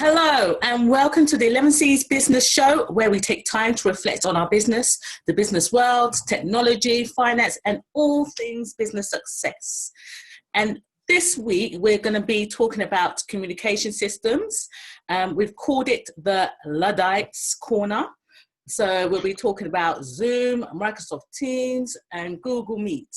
Hello and welcome to the Elevenses Business Show, where we take time to reflect on our business, the business world, technology, finance, and all things business success. And this week, we're going to be talking about communication systems. We've called it the Luddites Corner. So we'll be talking about Zoom, Microsoft Teams, and Google Meet.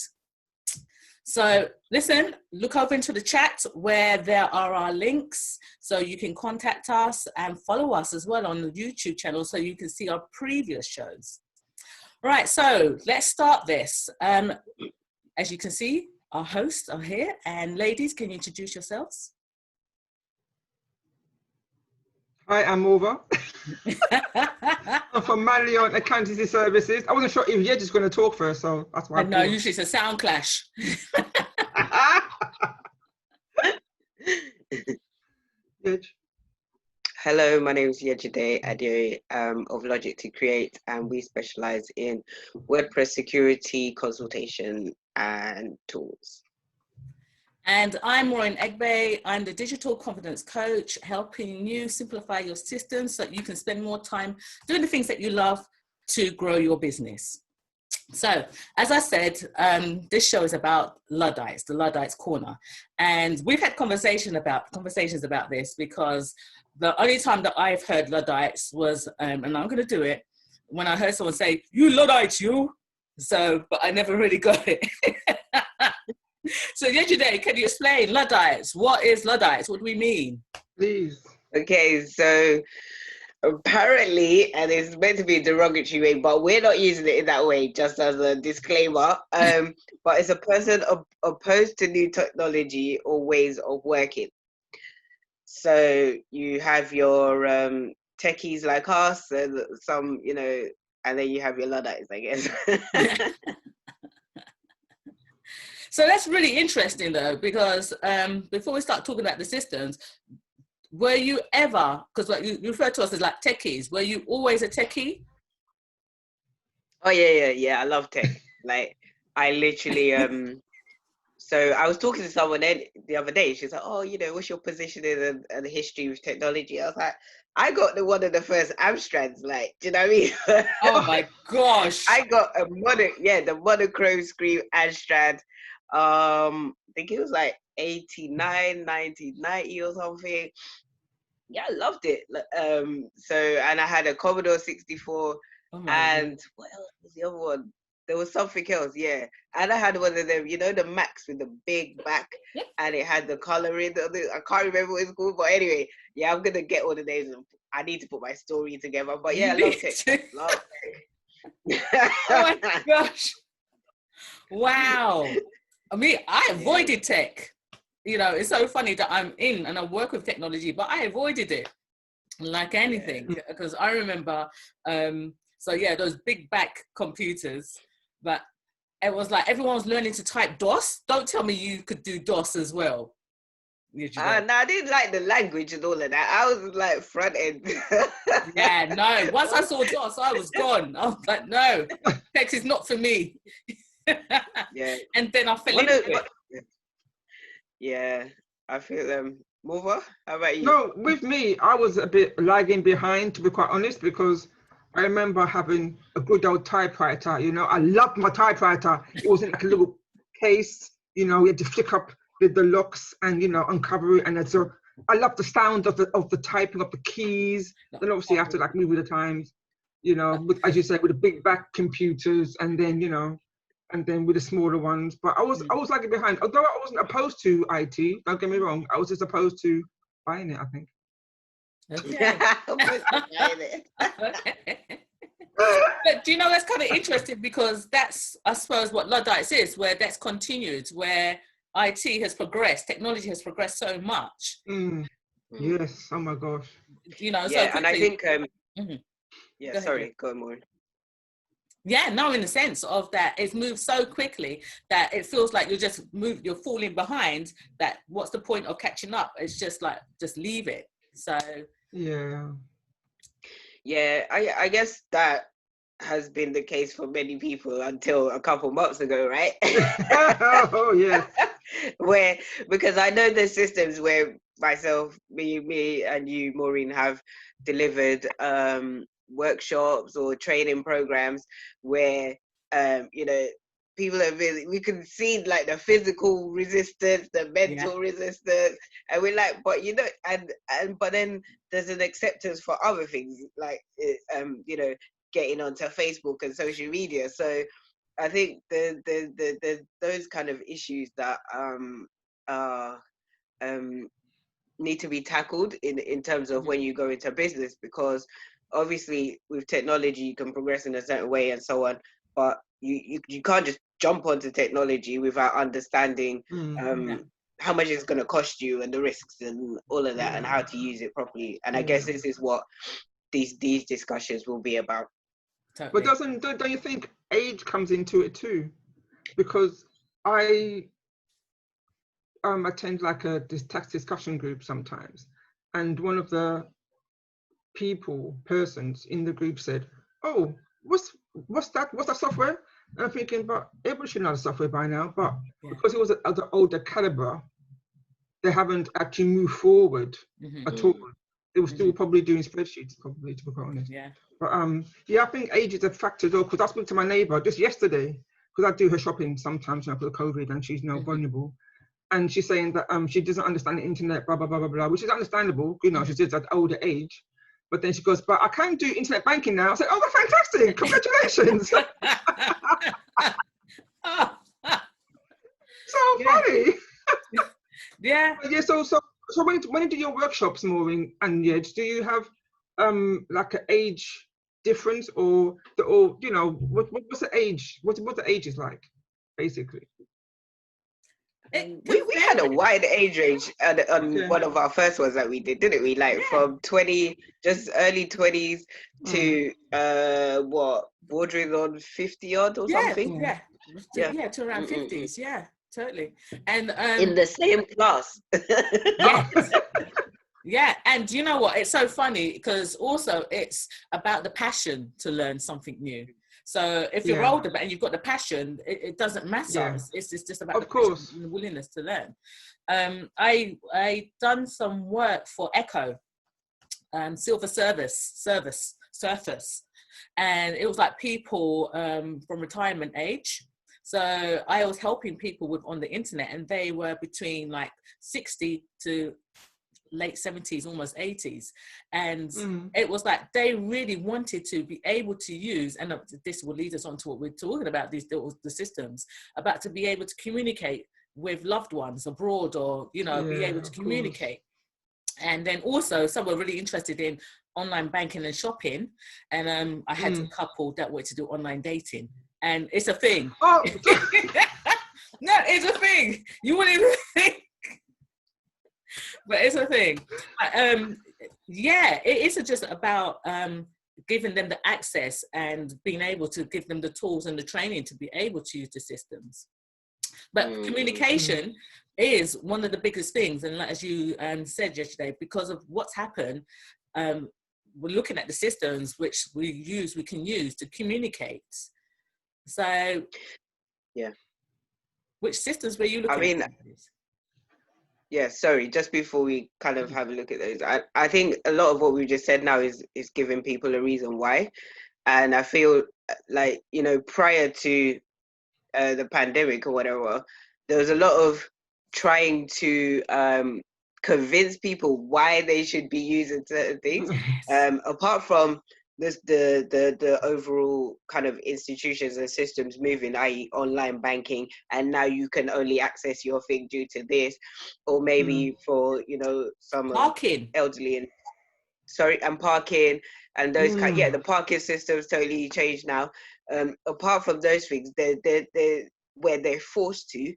So listen, look over into the chat where there are our links, so you can contact us and follow us as well on the YouTube channel so you can see our previous shows. Right, so let's start this. As you can see, our hosts are here, and ladies, can you introduce yourselves? Hi, I'm Mauva. I'm from Marion Accountancy Services. I wasn't sure if you're just going to talk first, so that's why. No, usually it's a sound clash. Hello, my name is Yejide Adeoye of Logic to Create, and we specialize in WordPress security, consultation, and tools. And I'm Maureen Egbe. I'm the digital confidence coach, helping you simplify your systems so that you can spend more time doing the things that you love to grow your business. So, as I said, this show is about Luddites, the Luddites Corner. And we've had conversations about this, because the only time that I've heard Luddites was, and I'm going to do it, when I heard someone say, "You Luddites, you." So, but I never really got it. So Yejide, can you explain Luddites? What is Luddites? What do we mean? Please. Okay, so apparently, and it's meant to be a derogatory way, but we're not using it in that way, just as a disclaimer. But it's a person opposed to new technology or ways of working. So you have your techies like us, and some, and then you have your Luddites, I guess. So that's really interesting, though, because before we start talking about the systems, were you ever, because like you refer to us as like techies, were you always a techie? Oh, yeah. I love tech. Like, I literally, so I was talking to someone the other day. She's like, "Oh, what's your position in the history of technology?" I was like, I got one of the first Amstrads, like, do you know what I mean? Oh my gosh. I got the monochrome screen Amstrad. I think it was like 89, 90, 90 or something. Yeah, I loved it. So, and I had a Commodore 64, and what else was the other one? There was something else, yeah. And I had one of them, the Macs with the big back, and it had the coloring. I can't remember what it's called, but anyway, yeah, I'm gonna get all the names. I need to put my story together, but yeah, I love tech. Love tech. Oh my gosh! Wow. I mean, I avoided tech. It's so funny that I'm in and I work with technology, but I avoided it like anything, because I remember, those big back computers, but it was like everyone was learning to type DOS. Don't tell me you could do DOS as well. No, I didn't like the language and all of that. I was like front end. Yeah, no. Once I saw DOS, I was gone. I was like, no, text is not for me. Yeah. And then I fell into it. Yeah, I feel Mauva, how about you? No, with me, I was a bit lagging behind, to be quite honest, because I remember having a good old typewriter. I loved my typewriter. It was in like a little case. You had to flick up the locks and uncover it. And I love the sound of the typing of the keys. Then obviously you have to like move with the times. As you said, with the big back computers, and then and then with the smaller ones. But I was lagging behind. Although I wasn't opposed to IT, don't get me wrong, I was just opposed to buying it, I think. Okay. But do that's kind of interesting, because that's, I suppose, what Luddites is, where that's continued, where IT has progressed, technology has progressed so much. Yes, oh my gosh. Yeah, so quickly. And I think, yeah, sorry, go on, Maureen. Yeah, no, in the sense of that, it's moved so quickly that it feels like you're falling behind, that what's the point of catching up? It's just like, just leave it. So. Yeah. Yeah, I guess that has been the case for many people until a couple months ago, right? Oh, yeah. Because I know there's systems where myself, me and you, Maureen, have delivered workshops or training programs where you know, people are really, we can see like the physical resistance, the mental resistance, and we're like, but you know, and but then there's an acceptance for other things, like you know, getting onto Facebook and social media. So I think the those kind of issues that are need to be tackled in terms of when you go into business, because obviously with technology you can progress in a certain way and so on, but you can't just jump onto technology without understanding how much it's going to cost you and the risks and all of that and how to use it properly. And I guess this is what these discussions will be about. But don't you think age comes into it too? Because I attend like this tax discussion group sometimes, and one of the persons in the group said, "Oh, what's that software?" And I'm thinking, but everybody should know the software by now. But because it was at the older caliber, they haven't actually moved forward at all. They were still probably doing spreadsheets, probably, to be quite honest. But I think age is a factor though, because I spoke to my neighbour just yesterday, because I do her shopping sometimes, you know, for COVID, and she's now vulnerable. And she's saying that she doesn't understand the internet, blah, blah, blah, blah, blah, which is understandable, you know, she's at an older age. But then she goes, but I can do internet banking now. I said, oh, that's fantastic. Congratulations. So funny. So when you do your workshops, Maureen and Yej, do you have like an age difference, or you know, what's the age? What the age is like, basically? We had a wide age range on one of our first ones that we did, didn't we? Like from 20, just early 20s to what, bordering on 50 odd or something? To around 50s. Yeah, totally. And in the same class. Yeah, and you know what? It's so funny because also it's about the passion to learn something new. So if you're older and you've got the passion, it doesn't matter. It's just about the passion and the willingness to learn. I done some work for Echo, Silver Surface, and it was like people from retirement age. So I was helping people on the internet, and they were between like 60 to late 70s, almost 80s. And it was like they really wanted to be able to use, and this will lead us on to what we're talking about, the systems, about to be able to communicate with loved ones abroad, or, you know, be able to communicate. And then also some were really interested in online banking and shopping. And I had a couple that wanted to do online dating. And it's a thing. No, it's a thing. You wouldn't even think. But it's a thing. It is just about giving them the access and being able to give them the tools and the training to be able to use the systems. But communication is one of the biggest things. And as you said yesterday, because of what's happened, we're looking at the systems which we can use to communicate. So, which systems were you looking at? Yeah, sorry, just before we kind of have a look at those, I think a lot of what we just said now is giving people a reason why. And I feel like, you know, prior to the pandemic or whatever, there was a lot of trying to convince people why they should be using certain things, apart from the overall kind of institutions and systems moving, i.e. online banking, and now you can only access your thing due to this, or maybe for, you know, some parking, elderly and parking and those the parking systems totally changed now. Apart from those things, they're where they're forced to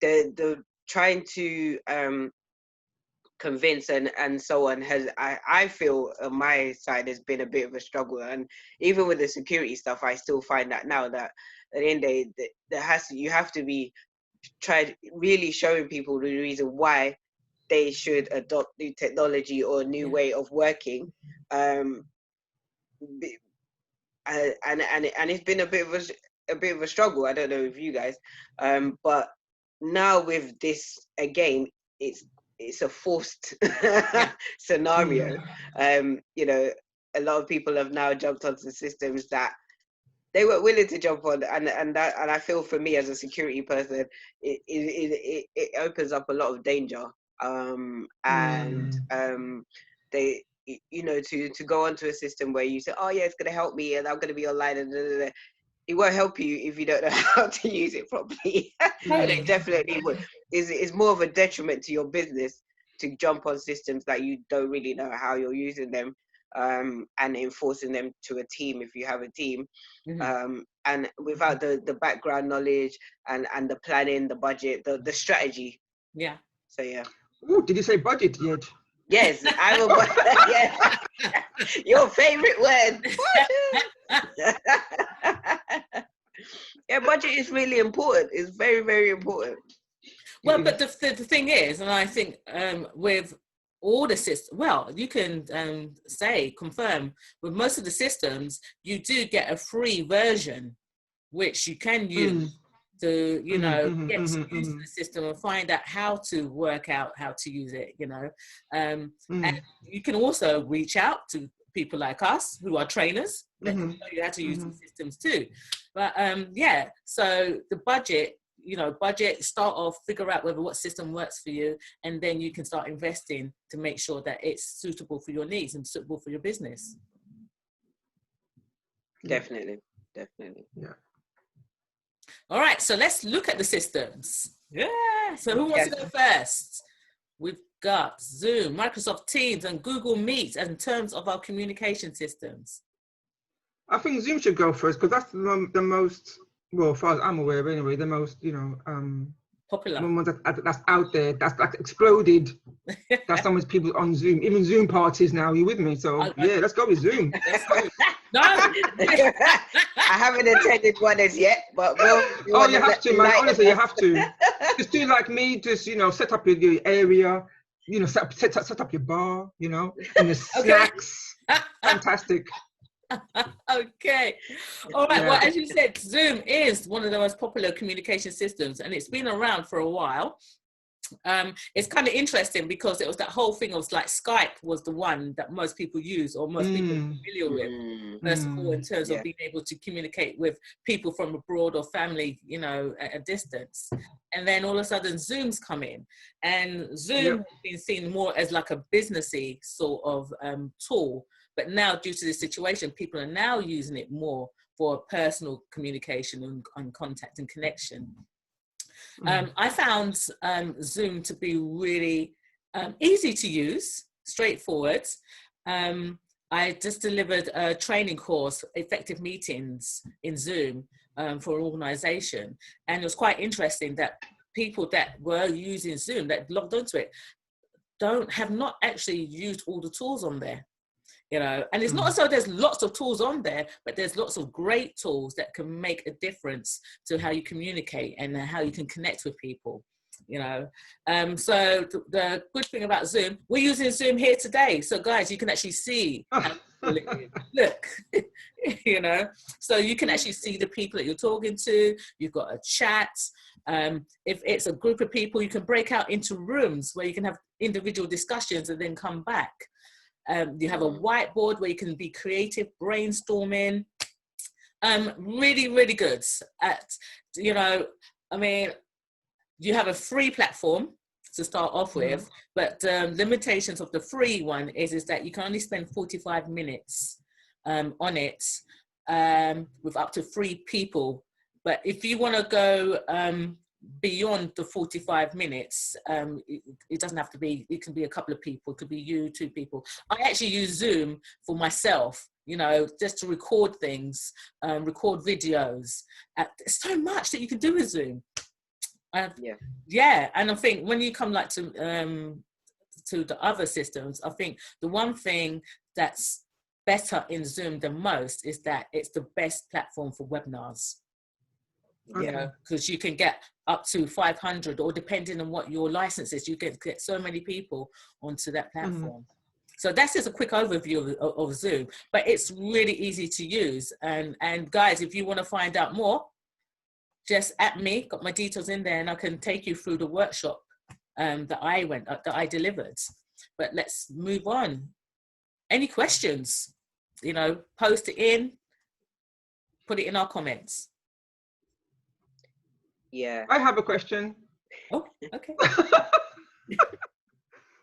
they're trying to convince and so on I feel on my side has been a bit of a struggle. And even with the security stuff, I still find that now that at the end of the day, you have to be really showing people the reason why they should adopt new technology or a new way of working. And it's been a bit of a struggle. I don't know with you guys, but now with this again, it's it's a forced scenario. You know, a lot of people have now jumped onto systems that they weren't willing to jump on, and I feel for me as a security person, it opens up a lot of danger. They, you know, to go onto a system where you say, oh yeah, it's going to help me and I'm going to be online, and it won't help you if you don't know how to use it properly. And it definitely would. It's more of a detriment to your business to jump on systems that you don't really know how you're using them, and enforcing them to a team if you have a team. And without the background knowledge and the planning, the budget, the strategy. Yeah. So yeah. Ooh, did you say budget yet? Yes, I'm a yeah. Your favorite word. Yeah, budget is really important. It's very, very important. Well, but the thing is, and I think with all the systems, well, you can confirm with most of the systems, you do get a free version, which you can use to, you know, get used to the system and find out how to work out how to use it, you know. And you can also reach out to people like us who are trainers that can show you how to use the systems too. But yeah, so the budget, you know, start off, figure out what system works for you, and then you can start investing to make sure that it's suitable for your needs and suitable for your business. Definitely. Yeah. All right, so let's look at the systems. Yeah, so who wants to go first? We've got Zoom, Microsoft Teams, and Google Meet in terms of our communication systems. I think Zoom should go first because that's the most, well, as far as I'm aware anyway, the most, you know, popular. That's out there, that's exploded. That's so much people on Zoom, even Zoom parties now. You with me? So yeah, let's go with Zoom. No, I haven't attended one as yet, but oh, you have to, man. Honestly, you have to. Just do like me. Just, you know, set up your area. You know, set up your bar. You know, and the snacks. Fantastic. Okay. All right. Well, as you said, Zoom is one of the most popular communication systems, and it's been around for a while. It's kind of interesting because it was that whole thing of like Skype was the one that most people use or most people are familiar with, first of all, in terms of being able to communicate with people from abroad or family, you know, at a distance. And then all of a sudden Zoom's come in, and Zoom has been seen more as like a businessy sort of tool. But now, due to this situation, people are now using it more for personal communication and contact and connection. I found Zoom to be really easy to use, straightforward. I just delivered a training course, Effective Meetings in Zoom for an organization. And it was quite interesting that people that were using Zoom, that logged onto it, have not actually used all the tools on there. You know, and it's not as though there's lots of tools on there, but there's lots of great tools that can make a difference to how you communicate and how you can connect with people, you know. So the good thing about Zoom, we're using Zoom here today. So guys, you can actually see, look, you know, so you can actually see the people that you're talking to. You've got a chat. If it's a group of people, you can break out into rooms where you can have individual discussions and then come back. You have a whiteboard where you can be creative, brainstorming. Really, really good at, you know, I mean, you have a free platform to start off with, but limitations of the free one is that you can only spend 45 minutes on it with up to 3 people. But if you want to go beyond the 45 minutes, it doesn't have to be, it can be a couple of people, it could be you, 2 people. I actually use Zoom for myself, you know, just to record things, record videos. There's so much that you can do with Zoom. Yeah, and I think when you come like to the other systems, I think the one thing that's better in Zoom than most is that it's the best platform for webinars. You know, because you can get up to 500, or depending on what your license is, you get so many people onto that platform. So that's just a quick overview of Zoom, but it's really easy to use. And guys, if you want to find out more, just at me, got my details in there, and I can take you through the workshop that I delivered. But let's move on. Any questions? You know, post it in, put it in our comments. Yeah. I have a question. Oh, okay.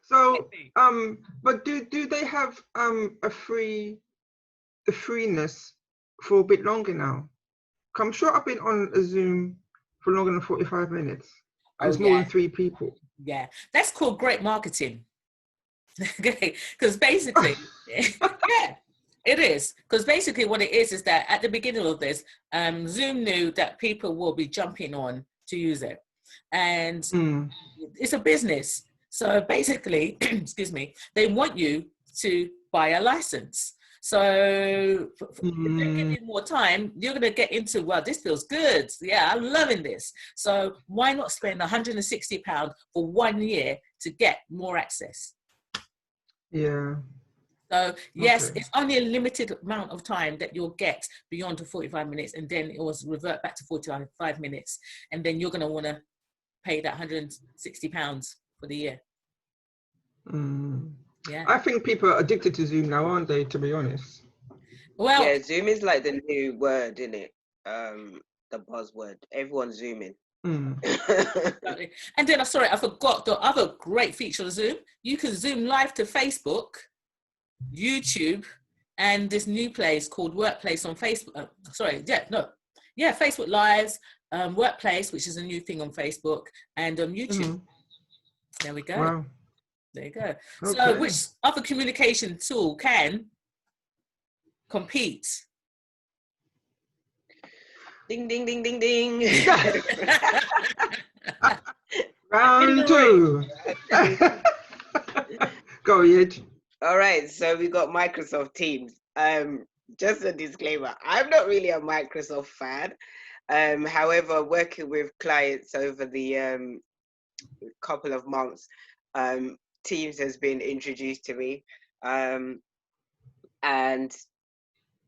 So, but do they have the freeness for a bit longer now? I'm sure I've been on a Zoom for longer than 45 minutes. And it's more than 3 people. Yeah, that's called great marketing. Okay, because basically, yeah, it is. Because basically what it is that at the beginning of this, Zoom knew that people will be jumping on to use it. And it's a business. So basically, excuse me, they want you to buy a license. So if they give you more time, you're going to get into, well, this feels good. Yeah, I'm loving this. So why not spend £160 for 1 year to get more access? Yeah. So yes, it's only a limited amount of time that you'll get beyond the 45 minutes, and then it will revert back to 45 minutes. And then you're going to want to pay that £160 for the year. Yeah. I think people are addicted to Zoom now, aren't they, to be honest? Well, yeah, Zoom is like the new word, isn't it? The buzzword. Everyone's Zooming. And then, sorry, I forgot the other great feature of Zoom. You can Zoom live to Facebook, YouTube, and this new place called Workplace on Facebook. Facebook Lives, Workplace, which is a new thing on Facebook, and YouTube. There we go. Wow. There you go. Okay. So which other communication tool can compete? Ding, ding, ding, ding, ding. Round 2. Go, Yej. All right, so we got Microsoft Teams. Just a disclaimer, I'm not really a Microsoft fan. However, working with clients over the couple of months, Teams has been introduced to me. And,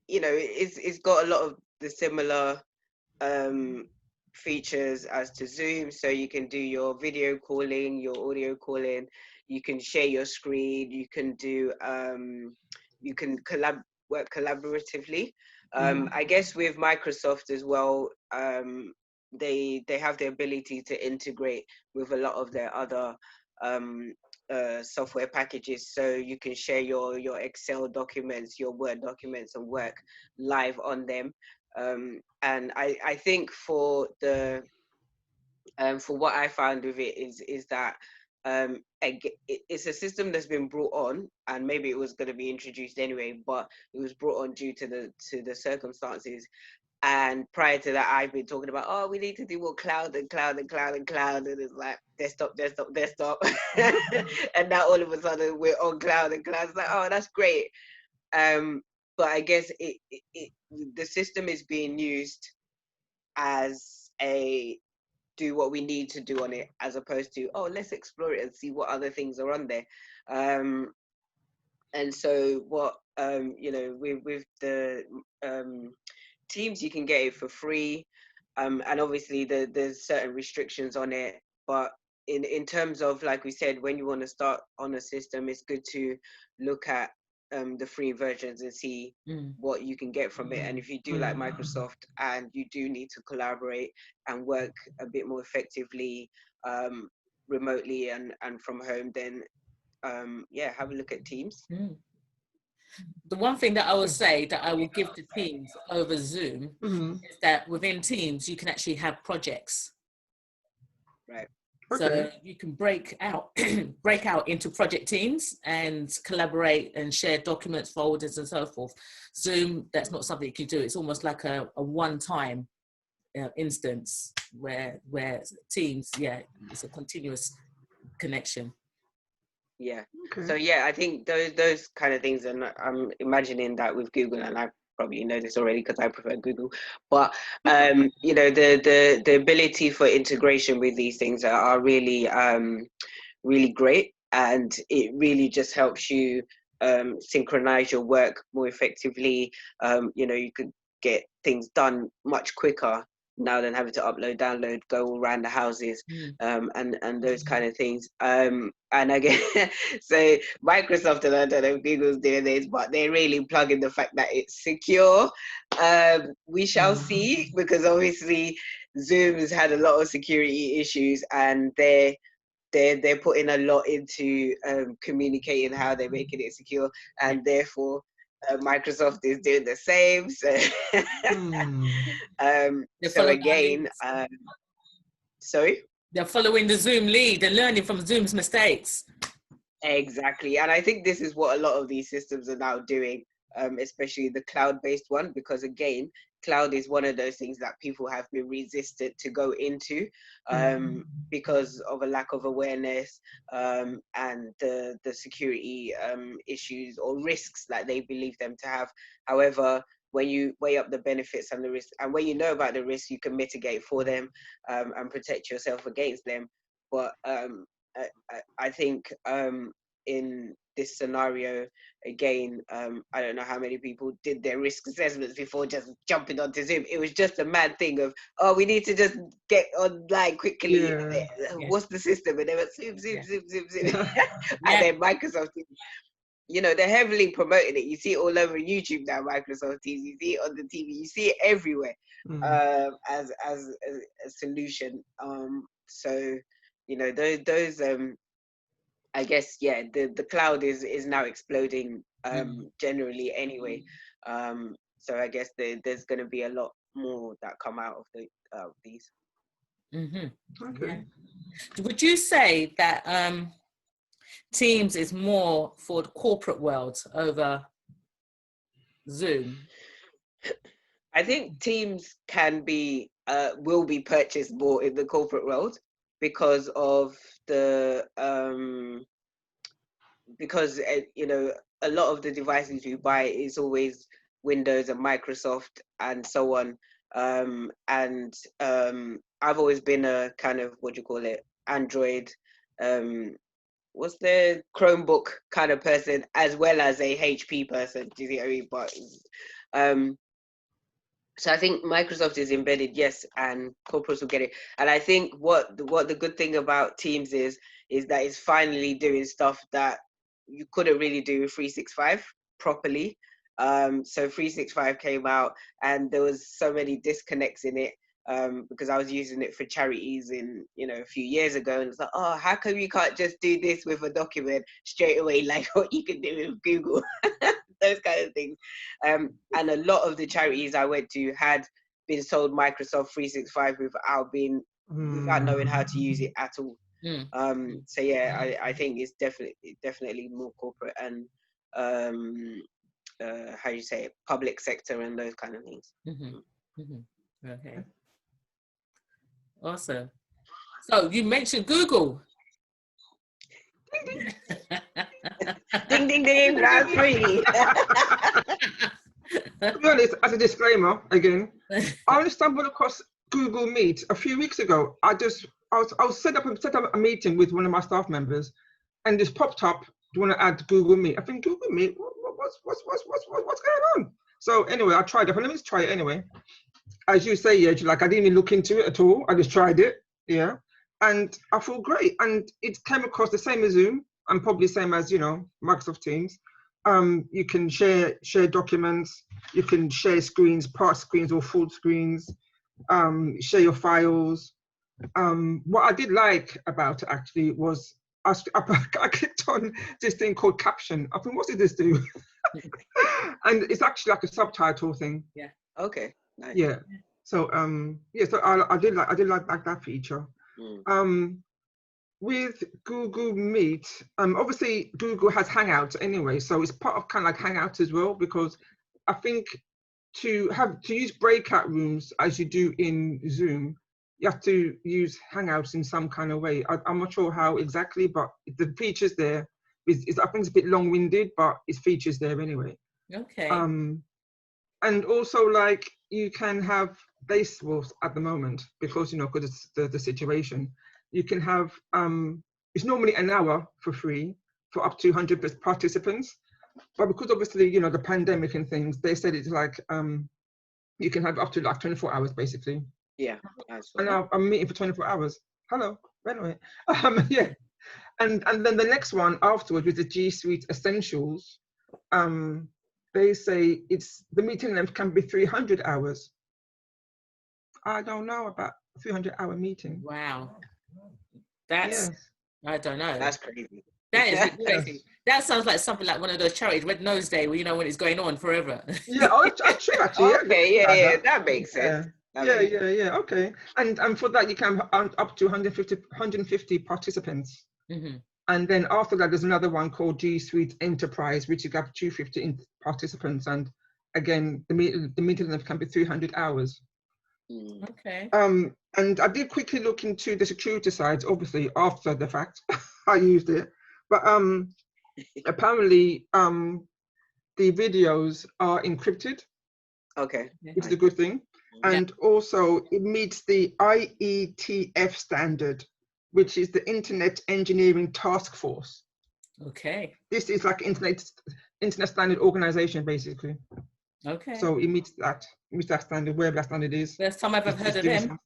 you know, it's got a lot of the similar features as to Zoom. So you can do your video calling, your audio calling, you can share your screen, you can do, you can work collaboratively. I guess with Microsoft as well, they have the ability to integrate with a lot of their other software packages, so you can share your Excel documents, your Word documents, and work live on them. And I think for the for what I found with it is that it's a system that's been brought on, and maybe it was going to be introduced anyway, but it was brought on due to the circumstances. And prior to that, I've been talking about, oh, we need to do more cloud and cloud and cloud and cloud, and it's like desktop. And now all of a sudden we're on cloud and cloud. It's like, oh, that's great. But I guess the system is being used as a do what we need to do on it, as opposed to, oh, let's explore it and see what other things are on there. And so what, you know, with the Teams, you can get it for free. And obviously there's certain restrictions on it. But in terms of, like we said, when you want to start on a system, it's good to look at the free versions and see what you can get from it. And if you do like Microsoft and you do need to collaborate and work a bit more effectively remotely and from home, then yeah, have a look at Teams. The one thing that I will say that I will give to Teams over Zoom is that within Teams you can actually have projects. Right. So you can break out into project teams and collaborate and share documents, folders, and so forth. Zoom, that's not something you can do. It's almost like a one-time instance where Teams, yeah, it's a continuous connection. Yeah. So yeah, I think those kind of things, and I'm imagining that with Google, and I probably know this already because I prefer Google, but you know, the ability for integration with these things are really really great, and it really just helps you synchronize your work more effectively. You know, you could get things done much quicker now than having to upload, download, go all around the houses, and those kind of things. And again, so Microsoft, and I don't know if Google's doing this, but they're really plugging the fact that it's secure. We shall see, because obviously Zoom has had a lot of security issues, and they're putting a lot into communicating how they're making it secure, and therefore Microsoft is doing the same. So, so again, sorry? They're following the Zoom lead. They're learning from Zoom's mistakes. Exactly. And I think this is what a lot of these systems are now doing, especially the cloud-based one, because again, cloud is one of those things that people have been resistant to go into because of a lack of awareness and the security issues or risks that they believe them to have. However, when you weigh up the benefits and the risks, and when you know about the risks, you can mitigate for them and protect yourself against them. But I think in this scenario, again, I don't know how many people did their risk assessments before just jumping onto Zoom. It was just a mad thing of, oh, we need to just get online quickly. Yeah. What's the system? And they went Zoom. And then Microsoft, you know, they're heavily promoting it. You see it all over YouTube now, Microsoft Teams. You see it on the TV. You see it everywhere as a solution. So, you know, those I guess, yeah, the cloud is now exploding generally anyway. So I guess there's going to be a lot more that come out of these. Okay. Yeah. Would you say that Teams is more for the corporate world over Zoom? I think Teams can be will be purchased more in the corporate world because of the because you know, a lot of the devices you buy is always Windows and Microsoft and so on. And I've always been a kind of, what do you call it, Android, what's the Chromebook kind of person, as well as a HP person. Do you see what I mean? But so I think Microsoft is embedded, yes, and corporates will get it. And I think what the good thing about Teams is that it's finally doing stuff that you couldn't really do with 365 properly. So 365 came out, and there was so many disconnects in it because I was using it for charities a few years ago, and it's like, oh, how come you can't just do this with a document straight away, like what you can do with Google? Those kind of things. And a lot of the charities I went to had been sold Microsoft 365 without knowing how to use it at all. So yeah, I think it's definitely more corporate and how you say it, public sector and those kind of things. Okay, awesome. So you mentioned Google. Ding ding ding, round 3. To be honest, as a disclaimer, again, I only stumbled across Google Meet a few weeks ago. I was set up a meeting with one of my staff members, and this popped up. Do you want to add Google Meet? I think Google Meet. What's going on? So anyway, I tried it. Let me just try it anyway. As you say, yeah, like I didn't even look into it at all. I just tried it, yeah, and I feel great. And it came across the same as Zoom, and probably the same as Microsoft Teams. You can share documents. You can share screens, part screens or full screens. Share your files. What I did like about it actually was I clicked on this thing called Caption. I think, what did this do? And it's actually like a subtitle thing. Yeah. Okay. Nice. Yeah. So so I did like that feature. With Google Meet, obviously Google has Hangouts anyway, so it's part of kind of like Hangouts as well, because I think to use breakout rooms as you do in Zoom, you have to use Hangouts in some kind of way. I'm not sure how exactly, but the features there I think it's a bit long-winded, but it's features there anyway. Okay. And also, like, you can have at the moment, because because it's the situation. You can have it's normally an hour for free for up to 100 participants, but because obviously the pandemic and things, they said it's like you can have up to like 24 hours basically. Yeah, I saw And that. I'm meeting for 24 hours. Hello, anyway. Yeah. And then the next one afterwards with the G Suite Essentials, they say the meeting length can be 300 hours. I don't know about 300-hour meeting. Wow. That's, Yes. I don't know. That's crazy. That is Yes. crazy. That sounds like something like one of those charities, Red Nose Day, where when it's going on forever. Yeah, oh, that's true actually. Yeah, Okay, like yeah, that. that makes Yeah. sense. That makes sense. Yeah. Okay. And for that you can have up to 150 participants. Mm-hmm. And then after that, there's another one called G Suite Enterprise, which you have 250 participants. And again, the meeting length can be 300 hours. Okay. And I did quickly look into the security side, obviously after the fact, I used it. But apparently, the videos are encrypted, Okay. which is a good thing. Yeah. And also, it meets the IETF standard, which is the Internet Engineering Task Force. Okay. This is like internet standard organization, basically. Okay. So it meets that standard, wherever that standard is. First time I've ever heard of them.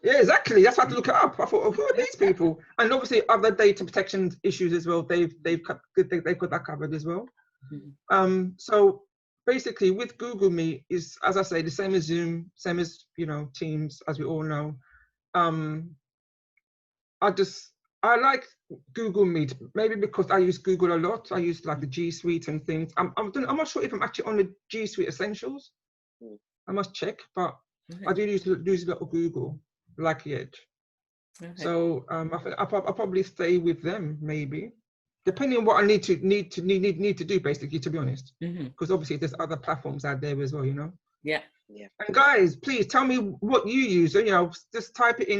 Yeah, exactly. That's why I had to look it up. I thought, oh, who are these people? And obviously, other data protection issues as well. They've got that covered as well. Mm-hmm. So basically, with Google Meet is, as I say, the same as Zoom, same as Teams, as we all know. I like Google Meet, maybe because I use Google a lot. I use like the G Suite and things. I'm not sure if I'm actually on the G Suite Essentials. I must check, but I do use a lot of Google, like Yej. Okay. So I'll probably stay with them, maybe, depending on what I need to do, basically, to be honest. Because obviously there's other platforms out there as well, Yeah. And guys, please tell me what you use. Just type it,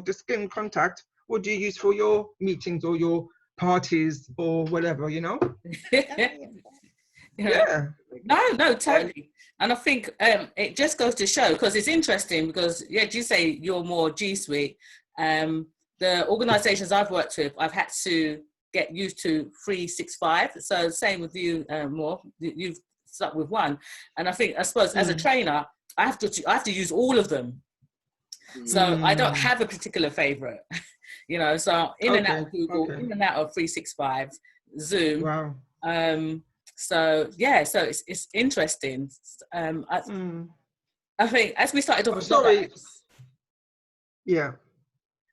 just get in contact. What do you use for your meetings or your parties or whatever, Yeah. No, totally. And I think it just goes to show, because it's interesting, because you say you're more G Suite. The organizations I've worked with, I've had to get used to 365. So same with you, Maur. You've stuck with one. And I suppose as a trainer, I have to use all of them. So I don't have a particular favorite. So in and out of Google, in and out of 365, Zoom. Wow. So it's interesting. I think as we started off with Luddites,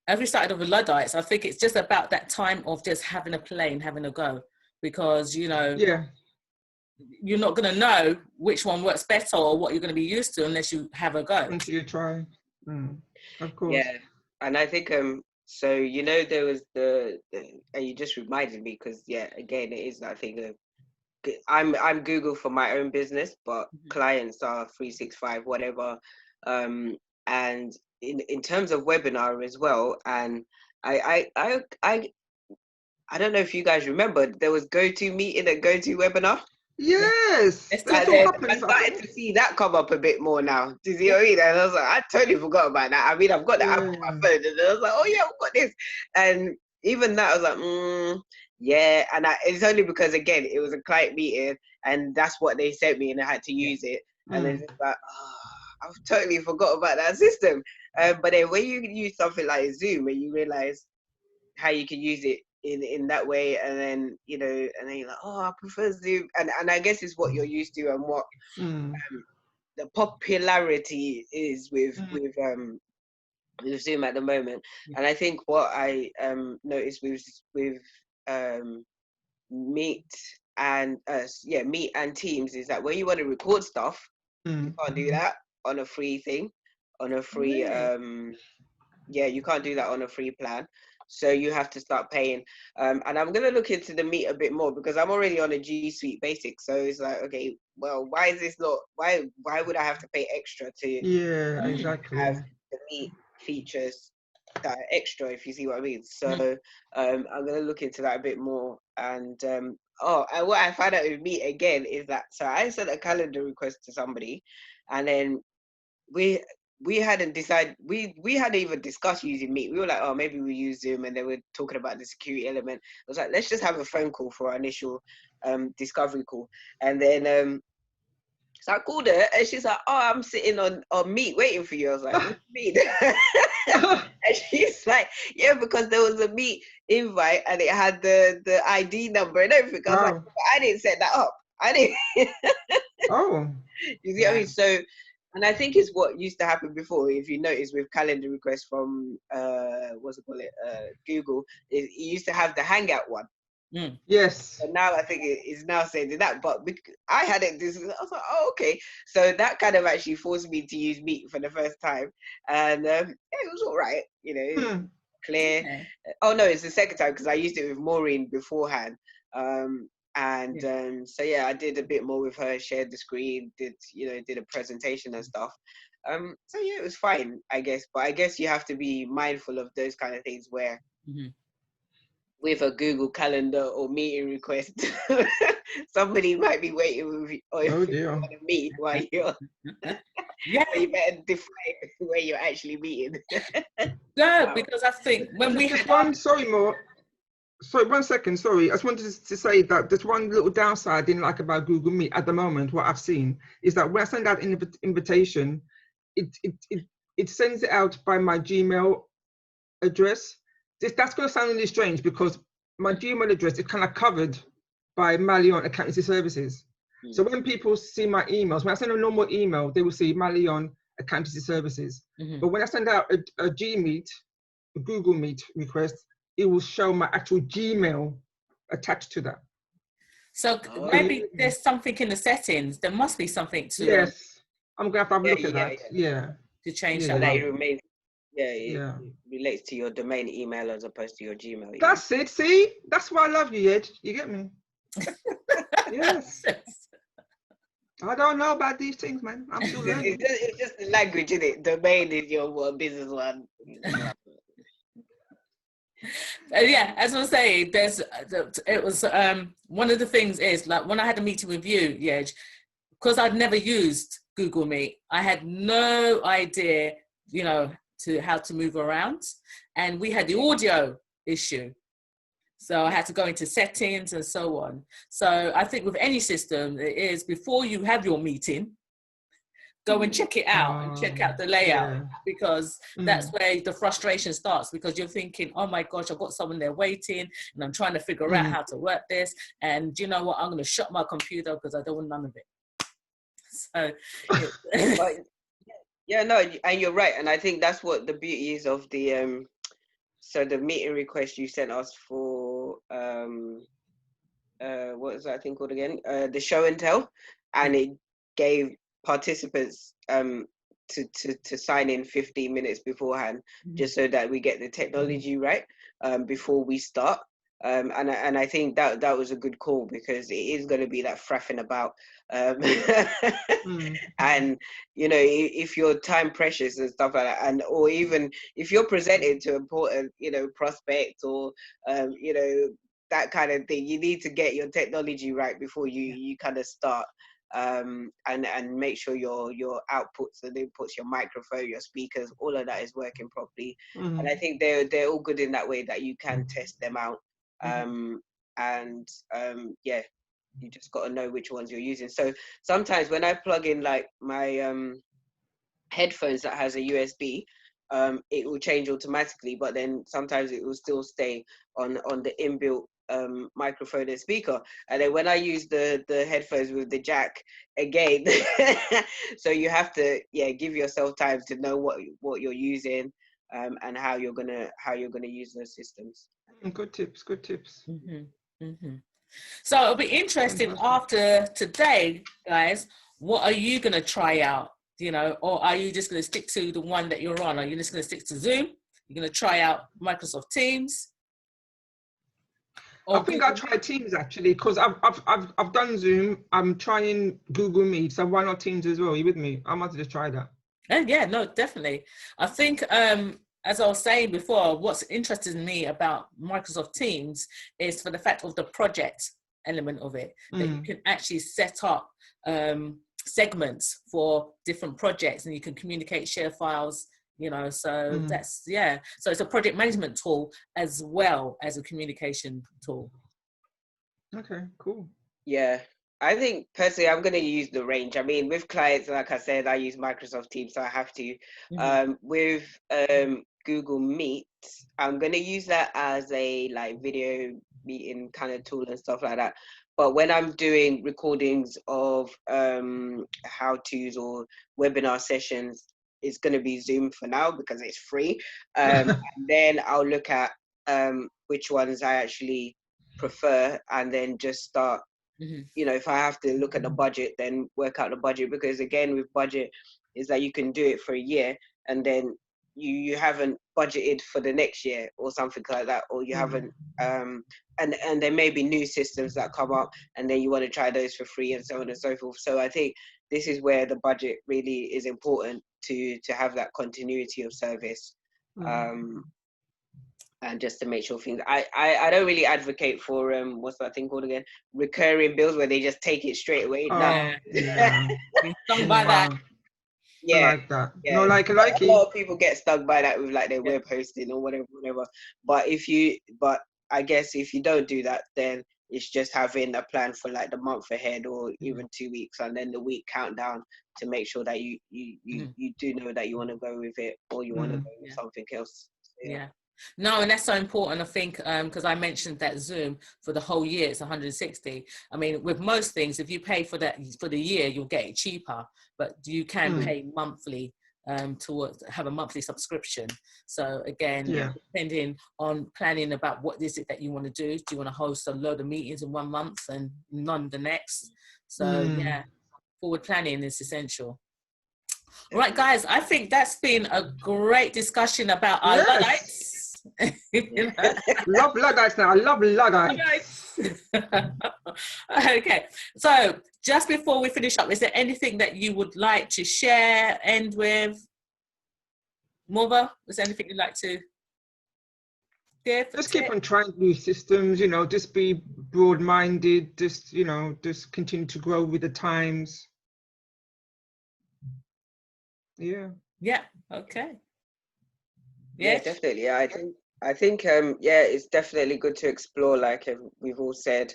as we started off with Luddites, I think it's just about that time of just having a play and having a go, because you're not going to know which one works better or what you're going to be used to unless you have a go. Until you try. Of course. Yeah, and I think so there was the and you just reminded me, because again, it is that thing of I'm Google for my own business, but clients are 365 whatever, and in terms of webinar as well. And I don't know if you guys remember, there was GoToMeeting and GoToWebinar. Yes. And then I started to see that come up a bit more now. Do you see what I mean? And I was like, I totally forgot about that. I mean, I've got the app on my phone, and I was like, oh yeah, I've got this. And even that, I was like, yeah. And it's only because, again, it was a client meeting, and that's what they sent me, and I had to use it. And it's just like, I've totally forgot about that system. But then when you use something like Zoom, and you realize how you can use it in that way, and then and then you're like, I prefer Zoom, and I guess it's what you're used to and what the popularity is with Zoom at the moment. And I think what I noticed with Meet and Meet and Teams is that when you want to record stuff, you can't do that on a free thing, on a free you can't do that on a free plan. So you have to start paying. And I'm going to look into the Meet a bit more, because I'm already on a G Suite Basic. So it's like, okay, well, why is this not, why would I have to pay extra to have the Meet features that are extra, if you see what I mean? So I'm going to look into that a bit more. And and what I found out with Meet again is that, so I sent a calendar request to somebody, and then we hadn't decided, we hadn't even discussed using Meet. We were like, oh, maybe we use Zoom, and then we're talking about the security element. I was like, let's just have a phone call for our initial discovery call. And then So I called her and she's like, oh, I'm sitting on Meet waiting for you. I was like, what do you mean? And she's like, yeah, because there was a Meet invite and it had the ID number and everything. I was like, I didn't set that up. I didn't. Oh. You see what I mean? So, and I think it's what used to happen before. If you notice with calendar requests from, Google, it used to have the Hangout one. Mm. Yes. And now I think it is now saying that, but I had it. I was like, oh, okay. So that kind of actually forced me to use Meet for the first time, and it was all right. Clear. Okay. Oh no, it's the second time because I used it with Maureen beforehand. So yeah, I did a bit more with her. Shared the screen. Did a presentation and stuff. So yeah, it was fine, I guess. But I guess you have to be mindful of those kind of things where. Mm-hmm. With a Google Calendar or meeting request, somebody might be waiting with you or want to meet while you're. Yeah, so you better define where you're actually meeting. No, because I think when we have sorry, 1 second. Sorry, I just wanted to say that there's one little downside I didn't like about Google Meet at the moment. What I've seen is that when I send out an invitation, it sends it out by my Gmail address. That's going to sound really strange because my Gmail address is kind of covered by Malion Accountancy Services. Mm. So when people see my emails, when I send a normal email, they will see Malion Accountancy Services. Mm-hmm. But when I send out a Google Meet request, it will show my actual Gmail attached to that. So maybe there's something in the settings. There must be something to. Yes, I'm going to have a look at that. Yeah. To change that. That it remains. Yeah, it relates to your domain email as opposed to your Gmail. That's it. See, that's why I love you, Yej. You get me? Yes. I don't know about these things, man. I'm still learning. It's just the language, isn't it? Domain is your business one. Yeah, as I was saying, it was one of the things is like when I had a meeting with you, Yej, because I'd never used Google Meet, I had no idea, to how to move around, and we had the audio issue, so I had to go into settings and so on. So I think with any system, it is before you have your meeting, go and check it out and check out the layout, because that's where the frustration starts, because you're thinking, oh my gosh, I've got someone there waiting and I'm trying to figure out how to work this, and you know what, I'm going to shut my computer because I don't want none of it. So yeah, no, and you're right, and I think that's what the beauty is of the so the meeting request you sent us for what is that thing called again? The show and tell, and it gave participants to sign in 15 minutes beforehand, just so that we get the technology right before we start. And I think that was a good call, because it is going to be that fraffing about, and if your time precious and stuff like that, and or even if you're presented to important prospect or that kind of thing, you need to get your technology right before you kind of start. And make sure your outputs and inputs, your microphone, your speakers, all of that is working properly. And I think they're all good in that way, that you can test them out. You just got to know which ones you're using. So sometimes when I plug in like my headphones that has a USB, it will change automatically, but then sometimes it will still stay on the inbuilt microphone and speaker. And then when I use the headphones with the jack again, so you have to give yourself time to know what you're using and how you're gonna use those systems. Good tips. So it'll be interesting after today, guys, what are you gonna try out, or are you just gonna stick to the one that you're on? Are you just gonna stick to Zoom? You're gonna try out Microsoft Teams? I think I'll try Teams actually, because I've done Zoom. I'm trying Google Meet, so why not Teams as well? Are you with me? I might just try that. Yeah, no, definitely. I think as I was saying before, what's interesting me about Microsoft Teams is for the fact of the project element of it, that you can actually set up segments for different projects, and you can communicate, share files. So that's so it's a project management tool as well as a communication tool. Okay, cool. Yeah, I think personally, I'm going to use the range. I mean, with clients, like I said, I use Microsoft Teams, so I have to. With Google Meet, I'm going to use that as a like video meeting kind of tool and stuff like that. But when I'm doing recordings of how-tos or webinar sessions, it's going to be Zoom for now because it's free. And then I'll look at which ones I actually prefer, and then just start. You know, if I have to look at the budget, then work out the budget, because again, with budget is that you can do it for a year and then you haven't budgeted for the next year or something like that, or you haven't and there may be new systems that come up and then you want to try those for free and so on and so forth. So I think this is where the budget really is important to have that continuity of service. And just to make sure things, I don't really advocate for what's that thing called again? Recurring bills, where they just take it straight away. Stung by that. I like that. Yeah. No, like a lot of people get stung by that with like their web hosting or whatever. But I guess if you don't do that, then it's just having a plan for like the month ahead or even 2 weeks, and then the week countdown to make sure that you do know that you want to go with it, or you want to go with something else. So, No, and that's so important, I think, because I mentioned that Zoom for the whole year, it's 160. I mean, with most things, if you pay for that for the year, you'll get it cheaper, but you can pay monthly to have a monthly subscription. So again, depending on planning about what is it that you want to do. Do you want to host a load of meetings in 1 month and none the next? So forward planning is essential. All right, guys, I think that's been a great discussion about our Luddites. Love Luddites now. I love Luddites. Okay, so just before we finish up, is there anything that you would like to share, end with? Mauva, is there anything you'd like to give? Just keep on trying new systems, you know, just be broad-minded, just, you know, just continue to grow with the times. Okay. Yeah, definitely. I think it's definitely good to explore, like we've all said.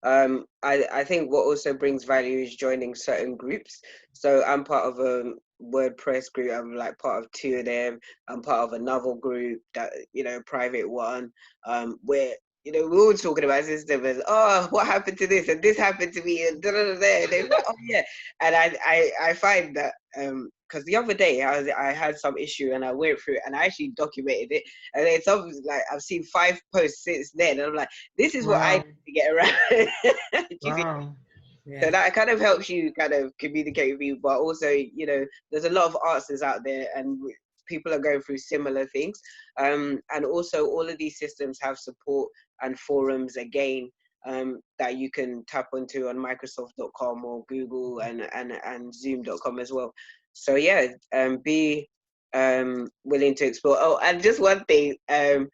I think what also brings value is joining certain groups. So I'm part of a WordPress group. I'm like part of 2 of them. I'm part of another group that, you know, private one, where, you know, we're all talking about system as, oh, what happened to this and this happened to me and da da da da. They're like, oh yeah. And I find that because the other day I had some issue and I went through it and I actually documented it, and it's obviously like I've seen 5 posts since then, and I'm like, this is what I need to get around. So that kind of helps you kind of communicate with you, but also, you know, there's a lot of artists out there and people are going through similar things, and also all of these systems have support and forums again that you can tap onto on Microsoft.com or Google and Zoom.com as well. So be willing to explore. Oh, and just one thing that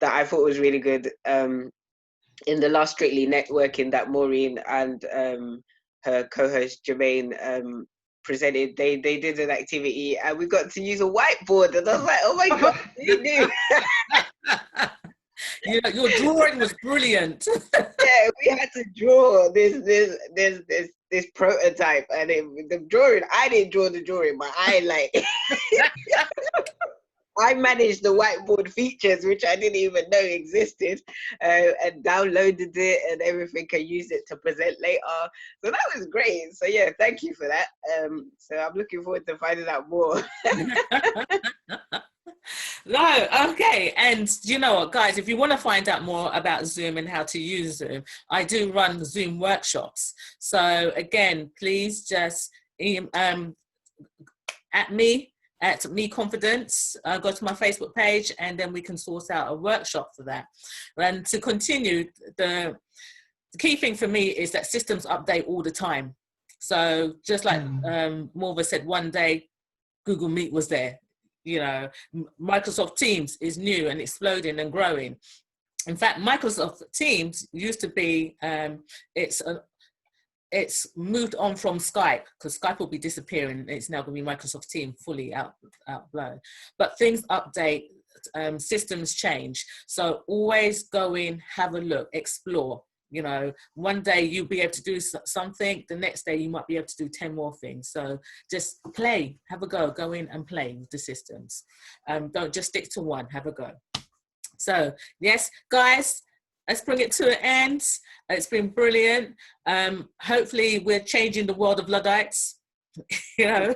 I thought was really good in the last Strictly Networking that Maureen and her co-host Jermaine presented, they did an activity and we got to use a whiteboard, and I was like, oh my god, you knew. You know, your drawing was brilliant. Yeah, we had to draw this prototype, and the drawing, I didn't draw the drawing, but I managed the whiteboard features, which I didn't even know existed, and downloaded it and everything. I used it to present later. So that was great. So yeah, thank you for that. So I'm looking forward to finding out more. No, okay. And you know what, guys, if you want to find out more about Zoom and how to use Zoom, I do run Zoom workshops. So again, please just at me Confidence, go to my Facebook page, and then we can sort out a workshop for that. And to continue, the key thing for me is that systems update all the time. So just like Mauva said, one day Google Meet was there. You know, Microsoft Teams is new and exploding and growing. In fact, Microsoft Teams used to be, it's moved on from Skype, because Skype will be disappearing. It's now going to be Microsoft Teams fully outblown. But things update, systems change. So always go in, have a look, explore. You know, one day you'll be able to do something, the next day you might be able to do 10 more things. So just play, have a go in and play with the systems. Don't just stick to one, have a go. So yes, guys, let's bring it to an end. It's been brilliant. Hopefully we're changing the world of Luddites, you know,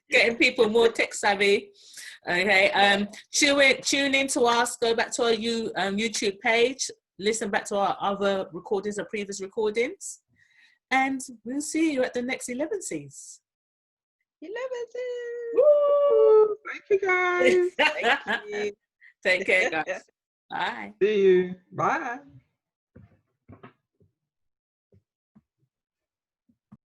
getting people more tech savvy. Okay, tune in to us, go back to our YouTube page, listen back to our other recordings, our previous recordings, and we'll see you at the next Elevenses. Woo! Thank you, guys. Thank you. Take care, guys. Bye. See you. Bye.